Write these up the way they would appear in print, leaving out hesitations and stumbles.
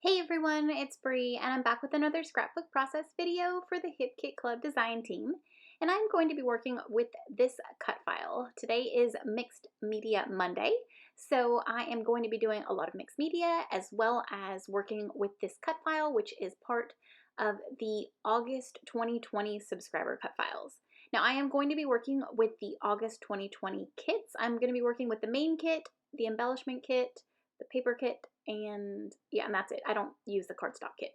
Hey everyone, it's Bree and I'm back with another scrapbook process video for the Kit Club design team. And I'm going to be working with this cut file. Today is Mixed Media Monday, so I am going to be doing a lot of mixed media as well as working with this cut file, which is part of the August 2020 subscriber cut files. Now I am going to be working with the August 2020 kits. I'm going to be working with the main kit, the embellishment kit, the paper kit, and yeah, and that's it. I don't use the cardstock kit.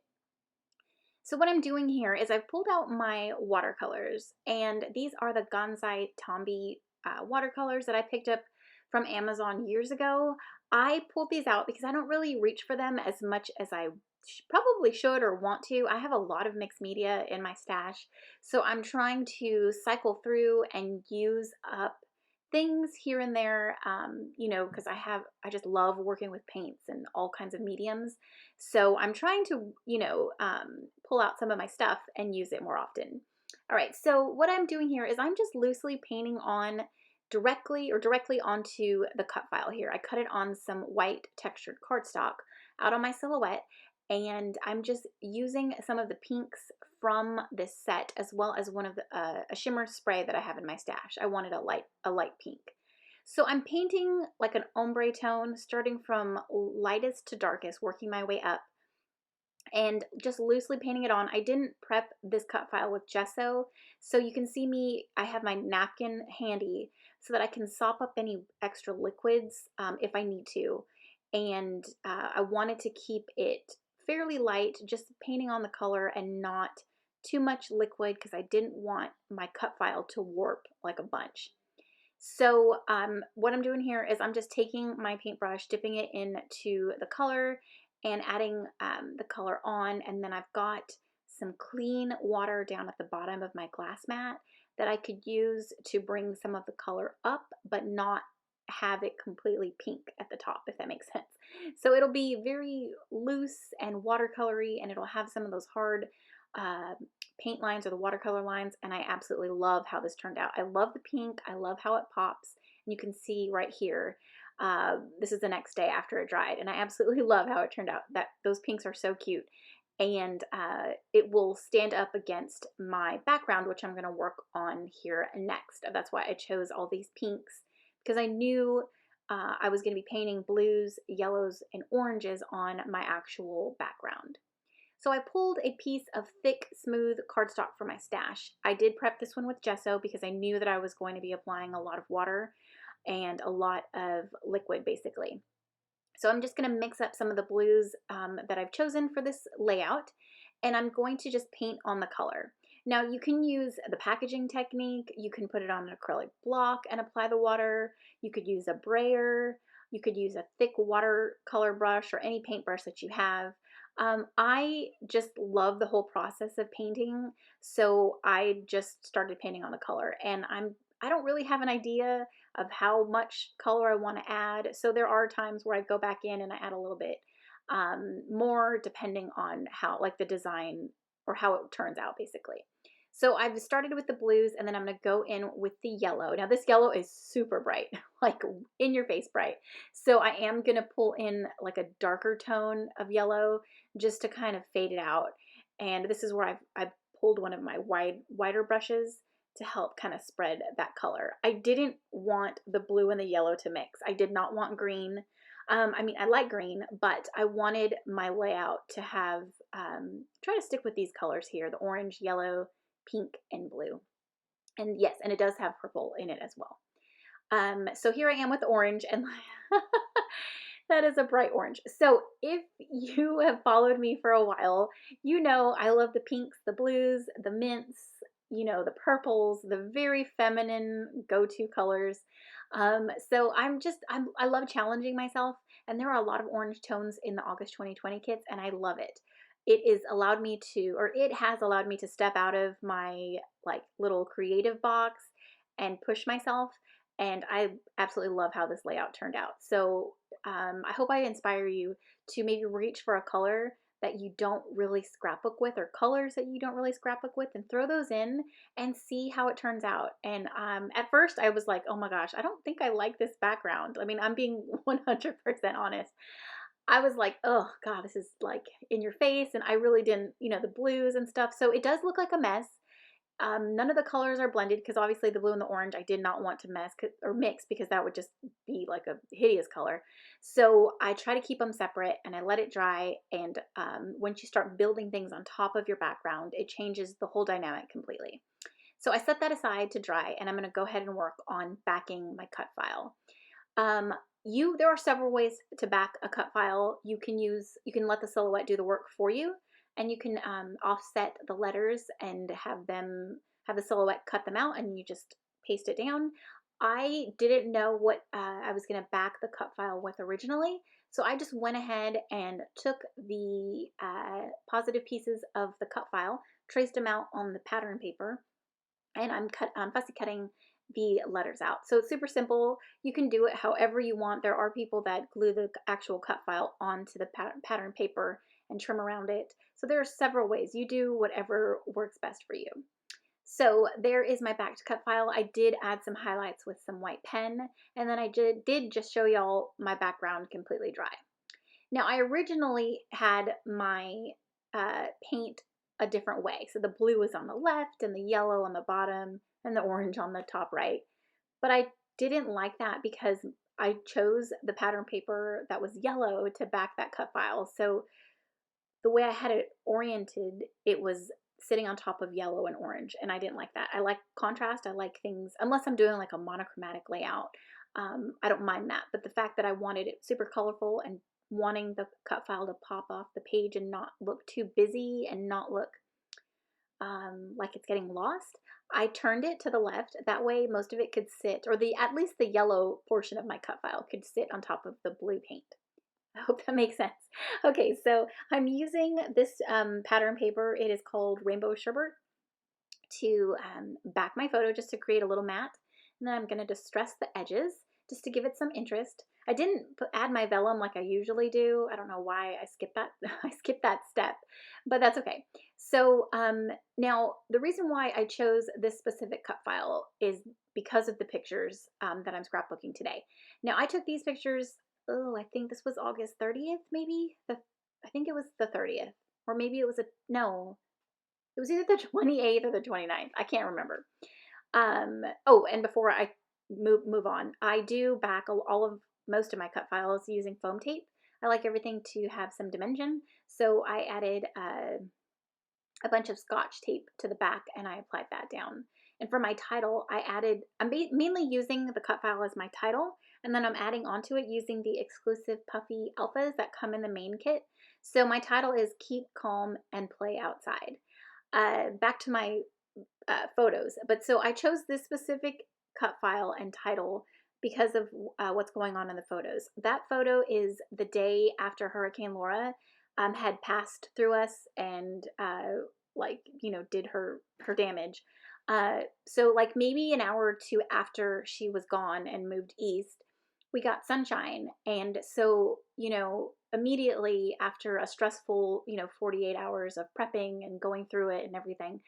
So what I'm doing here is I've pulled out my watercolors, and these are the Gansai Tombi watercolors that I picked up from Amazon years ago. I pulled these out because I don't really reach for them as much as I probably should or want to. I have a lot of mixed media in my stash, so I'm trying to cycle through and use up things here and there, because I just love working with paints and all kinds of mediums. So I'm trying to, pull out some of my stuff and use it more often. All right, so what I'm doing here is I'm just loosely painting on directly onto the cut file here. I cut it on some white textured cardstock out on my silhouette, and I'm just using some of the pinks from this set as well as one of the a shimmer spray that I have in my stash. I wanted a light pink. So I'm painting like an ombre tone, starting from lightest to darkest, working my way up and just loosely painting it on. I didn't prep this cut file with gesso, so you can see me, I have my napkin handy so that I can sop up any extra liquids if I need to. And I wanted to keep it fairly light, just painting on the color and not too much liquid because I didn't want my cut file to warp like a bunch. So what I'm doing here is I'm just taking my paintbrush, dipping it into the color and adding the color on, and then I've got some clean water down at the bottom of my glass mat that I could use to bring some of the color up but not have it completely pink at the top, if that makes sense. So it'll be very loose and watercolory, and it'll have some of those hard uh, paint lines or the watercolor lines, and I absolutely love how this turned out. I love the pink. I love how it pops. And you can see right here, this is the next day after it dried, and I absolutely love how it turned out. Those pinks are so cute, and it will stand up against my background, which I'm going to work on here next. That's why I chose all these pinks, because I knew I was going to be painting blues, yellows, and oranges on my actual background. So I pulled a piece of thick, smooth cardstock from my stash. I did prep this one with gesso because I knew that I was going to be applying a lot of water and a lot of liquid basically. So I'm just going to mix up some of the blues that I've chosen for this layout, and I'm going to just paint on the color. Now you can use the packaging technique, you can put it on an acrylic block and apply the water, you could use a brayer, you could use a thick watercolor brush or any paintbrush that you have. I just love the whole process of painting, so I just started painting on the color, and I don't really have an idea of how much color I want to add, so there are times where I go back in and I add a little bit more depending on how, like, the design or how it turns out basically. So I've started with the blues, and then I'm going to go in with the yellow. Now this yellow is super bright, like in your face bright. So I am going to pull in like a darker tone of yellow just to kind of fade it out. And this is where I've pulled one of my wider brushes to help kind of spread that color. I didn't want the blue and the yellow to mix. I did not want green. I mean, I like green, but I wanted my layout to have, try to stick with these colors here, the orange, yellow, pink, and blue. And yes, and it does have purple in it as well. So here I am with orange, and that is a bright orange. So if you have followed me for a while, you know I love the pinks, the blues, the mints, the purples, the very feminine go-to colors. So I love challenging myself, and there are a lot of orange tones in the August 2020 kits, and I love it. It has allowed me to step out of my like little creative box and push myself, and I absolutely love how this layout turned out. So I hope I inspire you to maybe reach for a color that you don't really scrapbook with, or colors that you don't really scrapbook with, and throw those in and see how it turns out. And at first I was like, oh my gosh, I don't think I like this background. I mean, I'm being 100% honest. I was like, oh God, this is like in your face. And I really didn't, the blues and stuff. So it does look like a mess. None of the colors are blended because obviously the blue and the orange I did not want to mix because that would just be like a hideous color. So I try to keep them separate and I let it dry. And once you start building things on top of your background, it changes the whole dynamic completely. So I set that aside to dry and I'm going to go ahead and work on backing my cut file. Um, there are several ways to back a cut file. You can let the silhouette do the work for you, and you can offset the letters and have the silhouette cut them out, and you just paste it down. I didn't know what I was going to back the cut file with originally, so I just went ahead and took the positive pieces of the cut file, traced them out on the pattern paper, and I'm fussy cutting the letters out. So it's super simple. You can do it however you want. There are people that glue the actual cut file onto the pattern paper and trim around it. So there are several ways. You do whatever works best for you. So there is my backed cut file. I did add some highlights with some white pen, and then I did just show y'all my background completely dry. Now I originally had my paint a different way. So the blue was on the left and the yellow on the bottom and the orange on the top right. But I didn't like that because I chose the pattern paper that was yellow to back that cut file. So the way I had it oriented, it was sitting on top of yellow and orange, and I didn't like that. I like contrast. I like things, unless I'm doing like a monochromatic layout, I don't mind that. But the fact that I wanted it super colorful and wanting the cut file to pop off the page and not look too busy and not look like it's getting lost, I turned it to the left. That way most of it could sit, or at least the yellow portion of my cut file could sit on top of the blue paint. I hope that makes sense. Okay, so I'm using this pattern paper. It is called Rainbow Sherbet to back my photo, just to create a little mat. And then I'm going to distress the edges just to give it some interest. I didn't add my vellum like I usually do. I don't know why I skipped that. I skipped that step, but that's okay. So now the reason why I chose this specific cut file is because of the pictures that I'm scrapbooking today. Now I took these pictures, I think this was August 30th, maybe? I think it was the 30th, or maybe it was no, it was either the 28th or the 29th. I can't remember. Oh, and before I move on, I do back most of my cut files using foam tape. I like everything to have some dimension, so I added a bunch of Scotch tape to the back and I applied that down. And for my title, I'm mainly using the cut file as my title, and then I'm adding onto it using the exclusive puffy alphas that come in the main kit. So my title is Keep Calm and Play Outside. Back to my photos. But so I chose this specific cut file and title because of what's going on in the photos. That photo is the day after Hurricane Laura had passed through us and did her damage. So like maybe an hour or two after she was gone and moved east, we got sunshine. And so, immediately after a stressful, 48 hours of prepping and going through it and everything,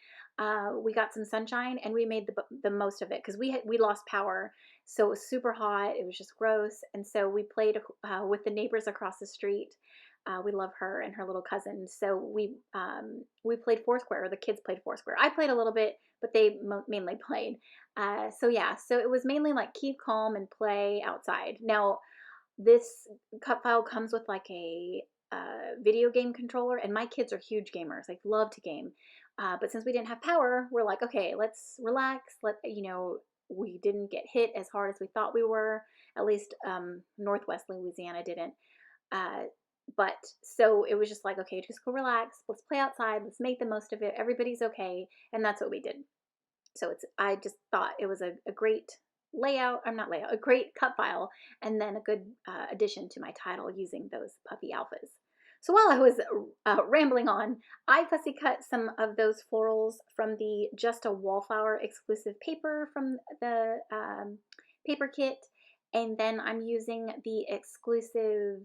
we got some sunshine and we made the most of it because we lost power. So it was super hot. It was just gross. And so we played with the neighbors across the street. We love her and her little cousin. So we played Foursquare, or the kids played Foursquare. I played a little bit, but they mainly played. So it was mainly like keep calm and play outside. Now, this cut file comes with like a video game controller, and my kids are huge gamers, like love to game. But since we didn't have power, we're like, okay, let's relax. We didn't get hit as hard as we thought we were. At least Northwest Louisiana didn't. But so it was just like, okay, just go relax. Let's play outside. Let's make the most of it. Everybody's okay. And that's what we did. So I just thought it was a great a great cut file, and then a good addition to my title using those puffy alphas. So while I was rambling on, I fussy cut some of those florals from the Just a Wallflower exclusive paper from the paper kit. And then I'm using the exclusive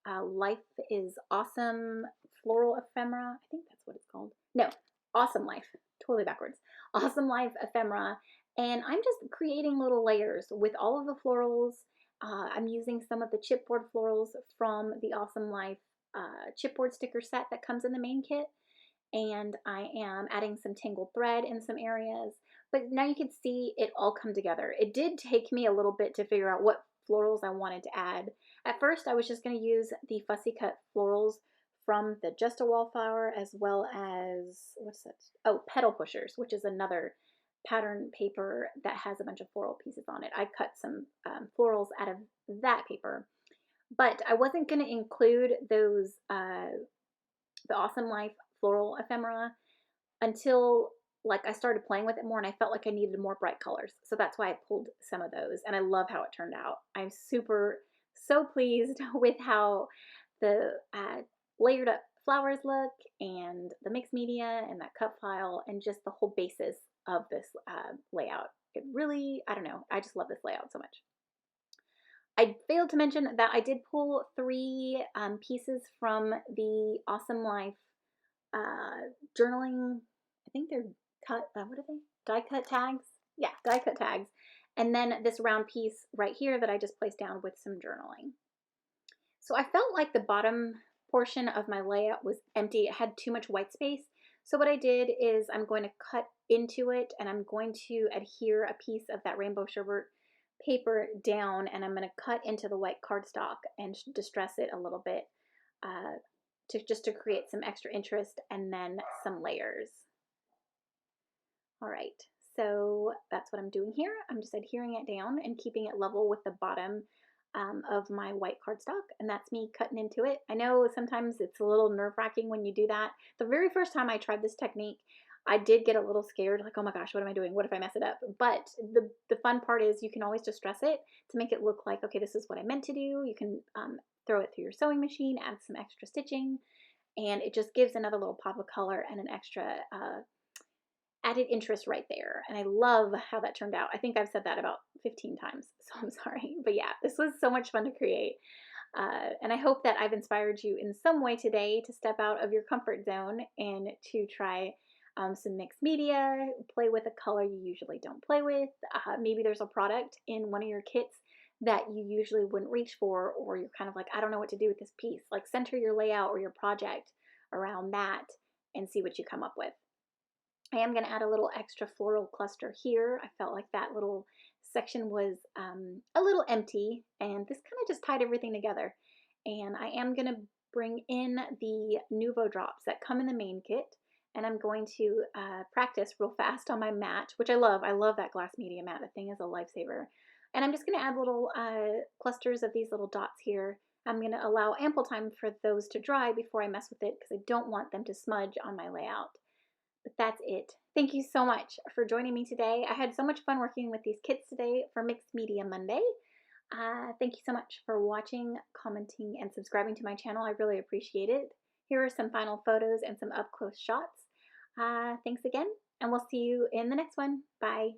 Life is Awesome floral ephemera. I think that's what it's called. No, Awesome Life. Totally backwards. Awesome Life ephemera. And I'm just creating little layers with all of the florals I'm using some of the chipboard florals from the Awesome Life chipboard sticker set that comes in the main kit, and I am adding some tangled thread in some areas. But now you can see it all come together. It did take me a little bit to figure out what florals I wanted to add. At first, I was just going to use the fussy cut florals from the Just a Wallflower, as well as, what's that? Oh, Petal Pushers, which is another pattern paper that has a bunch of floral pieces on it. I cut some florals out of that paper, but I wasn't going to include those, the Awesome Life floral ephemera until like I started playing with it more and I felt like I needed more bright colors. So that's why I pulled some of those, and I love how it turned out. I'm so pleased with how the layered up flowers look, and the mixed media and that cut file, and just the whole basis of this layout. It really, I don't know, I just love this layout so much. I failed to mention that I did pull 3 pieces from the Awesome Life journaling. I think they're cut, what are they? Die cut tags? Yeah, die cut tags. And then this round piece right here that I just placed down with some journaling. So I felt like the bottom portion of my layout was empty. It had too much white space. So what I did is I'm going to cut into it, and I'm going to adhere a piece of that rainbow sherbet paper down, and I'm going to cut into the white cardstock and distress it a little bit just to create some extra interest and then some layers. All right, so that's what I'm doing here. I'm just adhering it down and keeping it level with the bottom of my white cardstock, and that's me cutting into it. I know sometimes it's a little nerve-wracking when you do that. The very first time I tried this technique, I did get a little scared, like, oh my gosh, what am I doing? What if I mess it up? But the fun part is you can always distress it to make it look like, okay, this is what I meant to do. You can throw it through your sewing machine, add some extra stitching, and it just gives another little pop of color and an extra added interest right there. And I love how that turned out. I think I've said that about 15 times, so I'm sorry. But yeah, this was so much fun to create. And I hope that I've inspired you in some way today to step out of your comfort zone and to try some mixed media, play with a color you usually don't play with. Maybe there's a product in one of your kits that you usually wouldn't reach for, or you're kind of like, I don't know what to do with this piece. Like, center your layout or your project around that and see what you come up with. I am going to add a little extra floral cluster here. I felt like that little section was a little empty, and this kind of just tied everything together. And I am going to bring in the Nuvo drops that come in the main kit, and I'm going to practice real fast on my mat, which I love. I love that glass media mat. The thing is a lifesaver. And I'm just going to add little clusters of these little dots here. I'm going to allow ample time for those to dry before I mess with it, because I don't want them to smudge on my layout. But that's it. Thank you so much for joining me today. I had so much fun working with these kits today for Mixed Media Monday. Thank you so much for watching, commenting, and subscribing to my channel. I really appreciate it. Here are some final photos and some up-close shots. Thanks again, and we'll see you in the next one. Bye.